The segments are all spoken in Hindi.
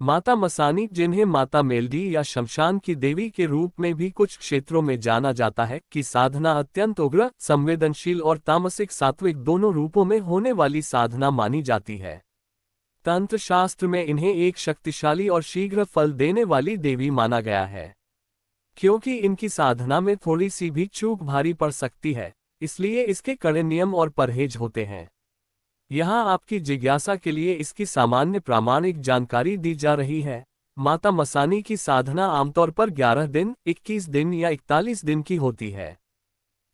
माता मसानी, जिन्हें माता मेलडी या शमशान की देवी के रूप में भी कुछ क्षेत्रों में जाना जाता है, की साधना अत्यंत उग्र, संवेदनशील और तामसिक सात्विक दोनों रूपों में होने वाली साधना मानी जाती है। तंत्र शास्त्र में इन्हें एक शक्तिशाली और शीघ्र फल देने वाली देवी माना गया है। क्योंकि इनकी साधना में थोड़ी सी भी चूक भारी पड़ सकती है, इसलिए इसके कड़े नियम और परहेज होते हैं। यहाँ आपकी जिज्ञासा के लिए इसकी सामान्य प्रामाणिक जानकारी दी जा रही है। माता मसानी की साधना आमतौर पर 11 दिन, 21 दिन या 41 दिन की होती है।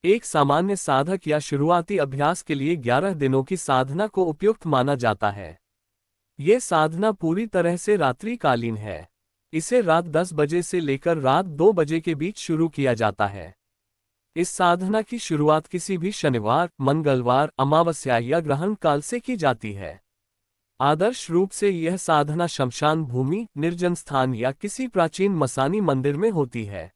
एक सामान्य साधक या शुरुआती अभ्यास के लिए 11 दिनों की साधना को उपयुक्त माना जाता है। ये साधना पूरी तरह से रात्रिकालीन है। इसे रात 10 बजे से लेकर रात 2 बजे के बीच शुरू किया जाता है। इस साधना की शुरुआत किसी भी शनिवार, मंगलवार, अमावस्या या ग्रहण काल से की जाती है। आदर्श रूप से यह साधना शमशान भूमि, निर्जन स्थान या किसी प्राचीन मसानी मंदिर में होती है।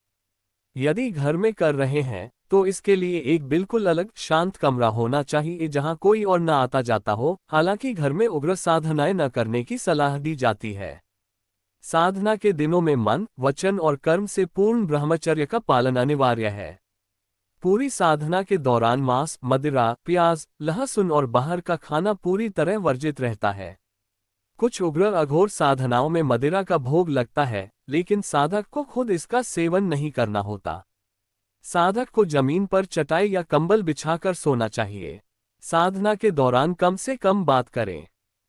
यदि घर में कर रहे हैं तो इसके लिए एक बिल्कुल अलग शांत कमरा होना चाहिए जहां कोई और न आता जाता हो। हालांकि घर में उग्र साधनाएं न करने की सलाह दी जाती है। साधना के दिनों में मन, वचन और कर्म से पूर्ण ब्रह्मचर्य का पालन अनिवार्य है। पूरी साधना के दौरान मांस, मदिरा, प्याज, लहसुन और बाहर का खाना पूरी तरह वर्जित रहता है। कुछ उग्र अघोर साधनाओं में मदिरा का भोग लगता है, लेकिन साधक को खुद इसका सेवन नहीं करना होता। साधक को जमीन पर चटाई या कंबल बिछाकर सोना चाहिए। साधना के दौरान कम से कम बात करें,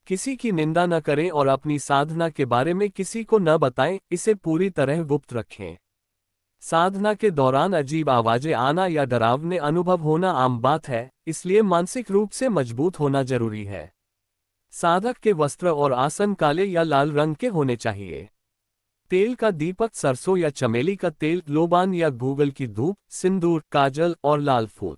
किसी की निंदा न करें और अपनी साधना के बारे में किसी को न बताएं, इसे पूरी तरह गुप्त रखें। साधना के दौरान अजीब आवाजें आना या डरावने अनुभव होना आम बात है, इसलिए मानसिक रूप से मजबूत होना जरूरी है। साधक के वस्त्र और आसन काले या लाल रंग के होने चाहिए। तेल का दीपक सरसों या चमेली का तेल, लोबान या गूगल की धूप, सिंदूर, काजल और लाल फूल,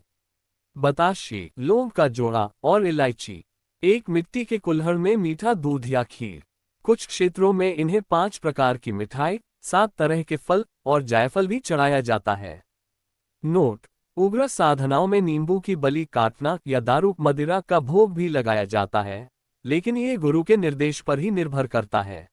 बताशे, लौंग का जोड़ा और इलायची। एक मिट्टी के कुल्हड़ में मीठा दूध या खीर। कुछ क्षेत्रों में इन्हें 5 प्रकार की मिठाई, 7 तरह के फल और जायफल भी चढ़ाया जाता है। नोट: उग्र साधनाओं में नींबू की बलि काटना या दारू, मदिरा का भोग भी लगाया जाता है, लेकिन ये गुरु के निर्देश पर ही निर्भर करता है।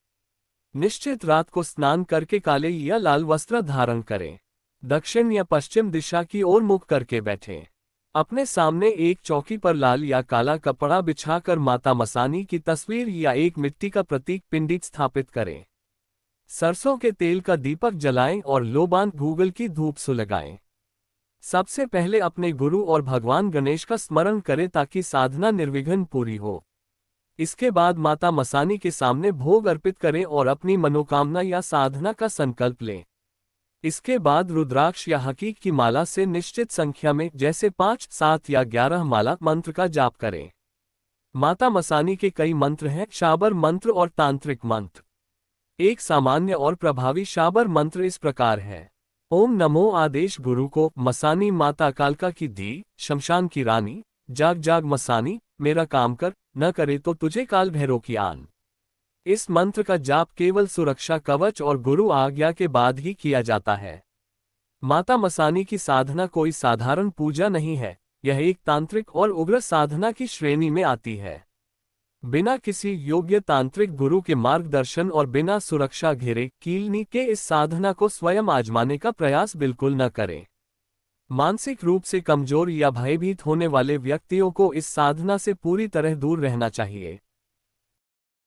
निश्चित रात को स्नान करके काले या लाल वस्त्र धारण करें। दक्षिण या पश्चिम दिशा की ओर मुख करके बैठें। अपने सामने एक चौकी पर लाल या काला कपड़ा बिछाकर माता मसानी की तस्वीर या एक मिट्टी का प्रतीक पिंडी स्थापित करें। सरसों के तेल का दीपक जलाएं और लोबान, गूगल की धूप सुलगाएं। सबसे पहले अपने गुरु और भगवान गणेश का स्मरण करें ताकि साधना निर्विघ्न पूरी हो। इसके बाद माता मसानी के सामने भोग अर्पित करें और अपनी मनोकामना या साधना का संकल्प लें। इसके बाद रुद्राक्ष या हकीक की माला से निश्चित संख्या में, जैसे 5, 7 या 11 माला मंत्र का जाप करें। माता मसानी के कई मंत्र हैं: शाबर मंत्र और तांत्रिक मंत्र। एक सामान्य और प्रभावी शाबर मंत्र इस प्रकार है: ओम नमो आदेश गुरु को, मसानी माता कालका की धी, शमशान की रानी, जाग जाग मसानी, मेरा काम कर, न करे तो तुझे काल भैरव की आन। इस मंत्र का जाप केवल सुरक्षा कवच और गुरु आज्ञा के बाद ही किया जाता है। माता मसानी की साधना कोई साधारण पूजा नहीं है, यह एक तांत्रिक और उग्र साधना की श्रेणी में आती है। बिना किसी योग्य तांत्रिक गुरु के मार्गदर्शन और बिना सुरक्षा घेरे कीलनी के इस साधना को स्वयं आजमाने का प्रयास बिल्कुल न करें। मानसिक रूप से कमजोर या भयभीत होने वाले व्यक्तियों को इस साधना से पूरी तरह दूर रहना चाहिए।